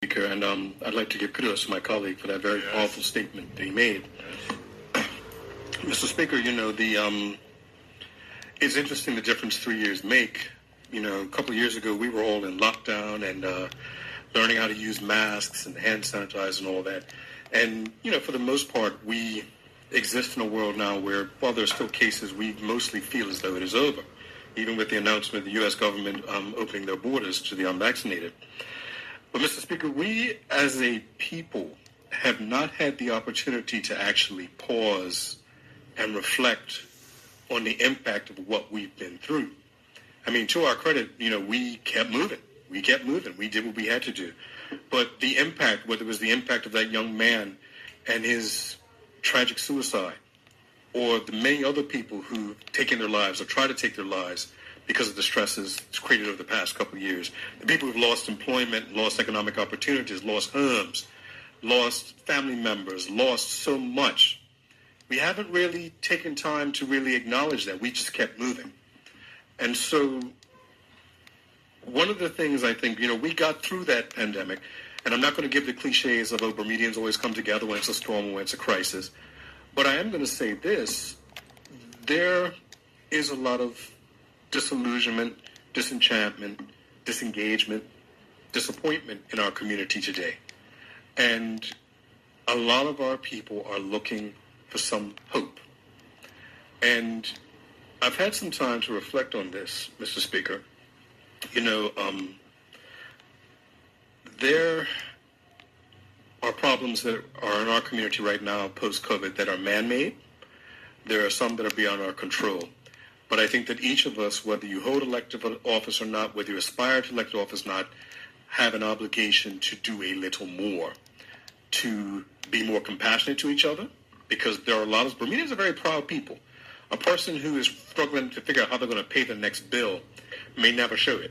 Speaker, and I'd like to give kudos to my colleague for that very powerful statement that he made. Mr. Speaker, it's interesting the difference 3 years make. A couple of years ago, we were all in lockdown and learning how to use masks and hand sanitizer and all that. And, for the most part, we exist in a world now where, while there are still cases, we mostly feel as though it is over, even with the announcement of the U.S. government opening their borders to the unvaccinated. But, Mr. Speaker, we as a people have not had the opportunity to actually pause and reflect on the impact of what we've been through. I mean, to our credit, we kept moving. We kept moving. We did what we had to do. But the impact, whether it was the impact of that young man and his tragic suicide, or the many other people who've taken their lives or tried to take their lives because of the stresses it's created over the past couple of years, the people who've lost employment, lost economic opportunities, lost homes, lost family members, lost so much. We haven't really taken time to really acknowledge that. We just kept moving. And so one of the things I think, we got through that pandemic, and I'm not going to give the cliches of, Bermudians always come together when it's a storm or when it's a crisis, but I am going to say this: there is a lot of disillusionment, disenchantment, disengagement, disappointment in our community today. And a lot of our people are looking for some hope. And I've had some time to reflect on this, Mr. Speaker. There are problems that are in our community right now post-COVID that are man-made. There are some that are beyond our control. But I think that each of us, whether you hold elective office or not, whether you aspire to elected office or not, have an obligation to do a little more, to be more compassionate to each other, because there are a lot of Bermudians are very proud people. A person who is struggling to figure out how they're going to pay the next bill may never show it.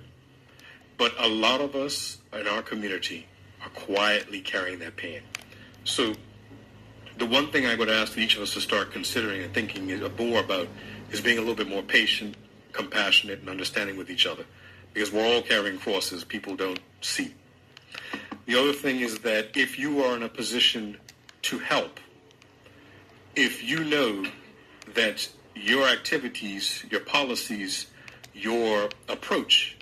But a lot of us in our community are quietly carrying that pain. So the one thing I would ask each of us to start considering and thinking more about is being a little bit more patient, compassionate, and understanding with each other, because we're all carrying crosses people don't see. The other thing is that if you are in a position to help, if you know that your activities, your policies, your approach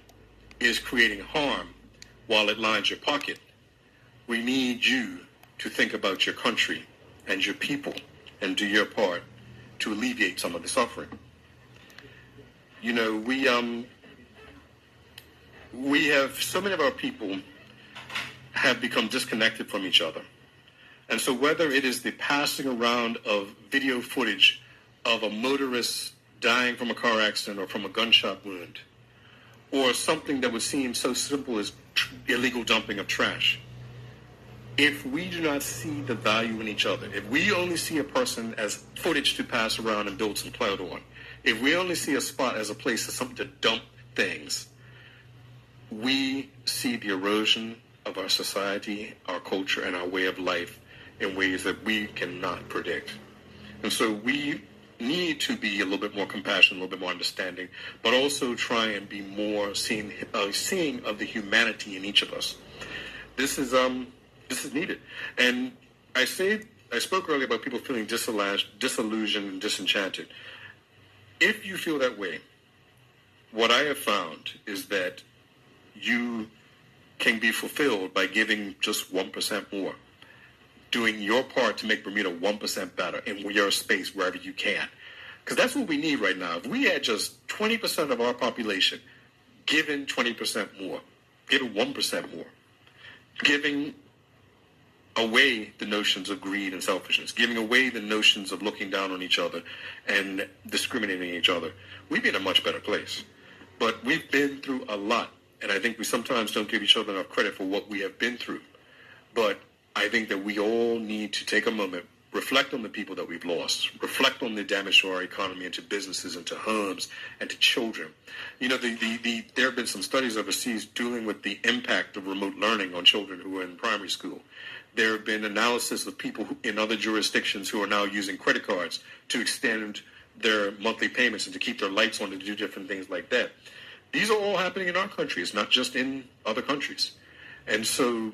is creating harm while it lines your pocket, we need you to think about your country and your people and do your part to alleviate some of the suffering. We have, so many of our people have become disconnected from each other. And so whether it is the passing around of video footage of a motorist dying from a car accident or from a gunshot wound, or something that would seem so simple as illegal dumping of trash, if we do not see the value in each other, if we only see a person as footage to pass around and build some clout on, if we only see a spot as a place for something to dump things, we see the erosion of our society, our culture, and our way of life in ways that we cannot predict. And so we need to be a little bit more compassionate, a little bit more understanding, but also try and be more seeing of the humanity in each of us. This is needed. And I spoke earlier about people feeling disillusioned and disenchanted. If you feel that way, what I have found is that you can be fulfilled by giving just 1% more, doing your part to make Bermuda 1% better in your space wherever you can. Because that's what we need right now. If we had just 20% of our population giving 20% more, giving 1% more, giving away the notions of greed and selfishness, giving away the notions of looking down on each other and discriminating each other, we'd be in a much better place. But we've been through a lot, and I think we sometimes don't give each other enough credit for what we have been through. But I think that we all need to take a moment, reflect on the people that we've lost, reflect on the damage to our economy and to businesses and to homes and to children. There have been some studies overseas dealing with the impact of remote learning on children who are in primary school. There have been analysis of people in other jurisdictions who are now using credit cards to extend their monthly payments and to keep their lights on, to do different things like that. These are all happening in our country. It's not just in other countries. And so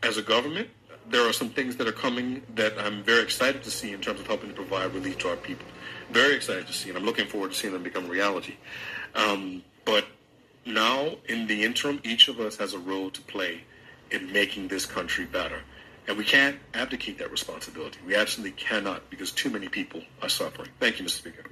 as a government, there are some things that are coming that I'm very excited to see in terms of helping to provide relief to our people. Very excited to see, and I'm looking forward to seeing them become reality. But now, in the interim, each of us has a role to play in making this country better. And we can't abdicate that responsibility. We absolutely cannot, because too many people are suffering. Thank you, Mr. Speaker.